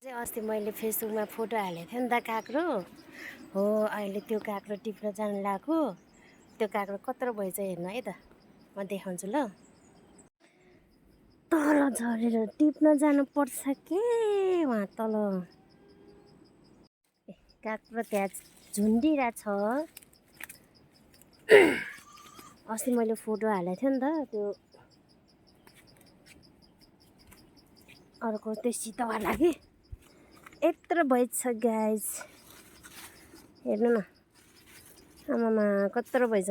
अस्ति मैले फेसबुकमा फोटो हालेको थिएँ नि त काँक्रो हो। अहिले त्यो काँक्रो टिप्न जानु लाग्यो। त्यो काँक्रो कत्रो भएछ हेर्नु है त, म देखाउँछु ल। तल झरेर टिप्न जानुपर्छ के वहाँ तल। काँक्रो त्यहाँ झुन्डिरहेछ। अस्ति मैले फोटो हालेको थिएँ नि त त्यो अर्को त्यो सितोवाला कि यत्रो भएछ गाइस, हेर्नु न। आमामा कत्रो भएछ।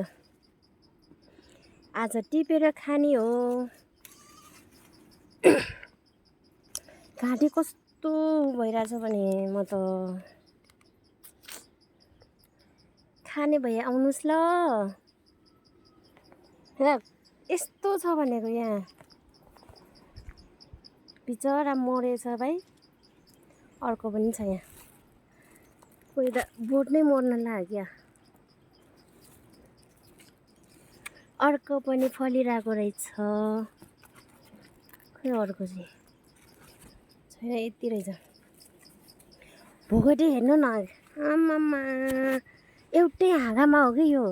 आज टिपेर खाने हो। घाँटी कस्तो भइरहेछ भने म त खाने भए आउनुहोस् ल। यहाँ यस्तो छ भनेको, यहाँ बिचरा मरेछ भाइ। अर्को पनि छ यहाँ। कोही त बोट नै मर्न लाग्यो। अर्को पनि फलिरहेको रहेछ। खै अर्को चाहिँ छैन, यति रहेछ। भोगटे हेर्नु न। आमामा एउटै हाँगामा हो कि यो।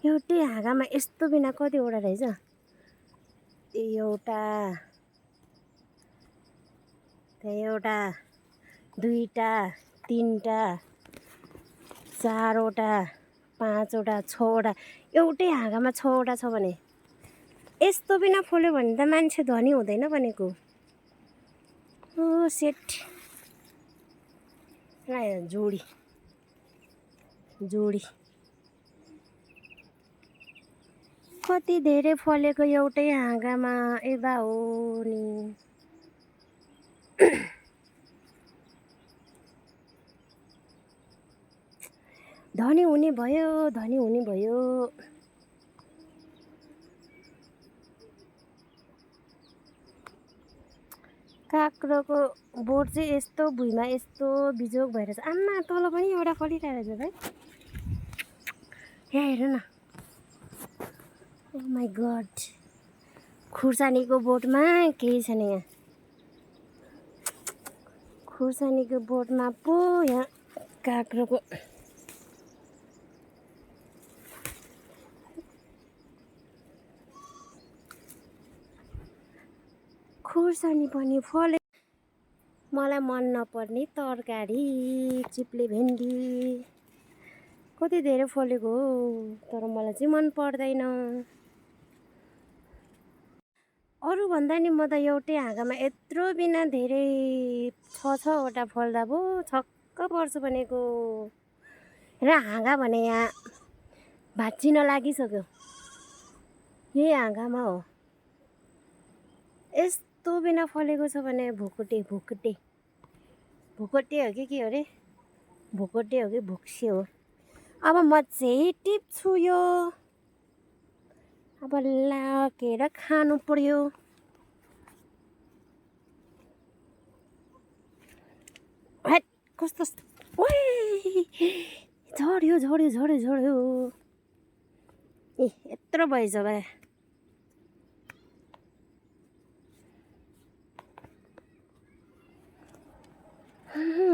एउटै हाँगामा यस्तो बिना कतिवटा रहेछ। एउटा, एउटा, दुईटा, तीनटा, चारवटा, पाँचवटा, छवटा। एउटै हाँगामा छवटा छ भने यस्तो बिना फल्यो भने त मान्छे धनी हुँदैन भनेको। ओ सेट। जोडी जोडी कति धेरै फलेको एउटै हाँगामा। एबा हो नि। धनी हुने भयो, धनी हुने भयो। काँक्रोको बोट चाहिँ यस्तो भुइँमा यस्तो बिजोग भएर छ। आम्मा तल पनि एउटा फलिरहेको रहेछ भाइ। यहाँ हेर न। ओ माई गड। खुर्सानीको बोटमा केही छैन यहाँ। खुर्सानीको बोटमा पो यहाँ काँक्रोको। खुर्सानी पनि फले। मलाई मन नपर्ने तरकारी चिप्ले भेन्डी कति धेरै फलेको हो, तर मलाई चाहिँ मन पर्दैन। अरू भन्दा नि म त एउटै हाँगामा यत्रो बिना धेरै छवटा फल्दा पो छक्क पर्छु भनेको। र हाँगा भने यहाँ भाँच्चिन लागिसक्यो। यही हाँगामा हो। यस्तो बिना फलेको छ भने भोकटे भोकटे भोकटे हो कि के हो रे, भोकटे हो कि भोक्से हो। अब म चाहिँ टिप्छु यो। अब लाकेर खानु पर्यो। हेट कस्तो ओइ झऱ्यो झऱ्यो झऱ्यो झऱ्यो। ए यत्रो भएछ भाइ।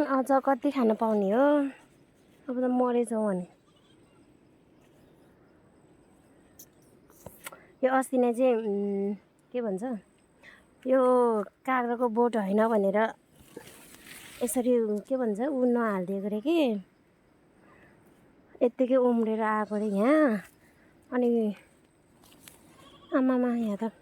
अझ कति खान पाउने हो। अब त मरेछौँ भने। यो अस्ति नै चाहिँ के भन्छ, यो काँक्रोको बोट होइन भनेर यसरी के भन्छ ऊ नहालिदिएको अरे कि। यत्तिकै उम्रेर आएको अरे यहाँ। अनि आमामा यहाँ त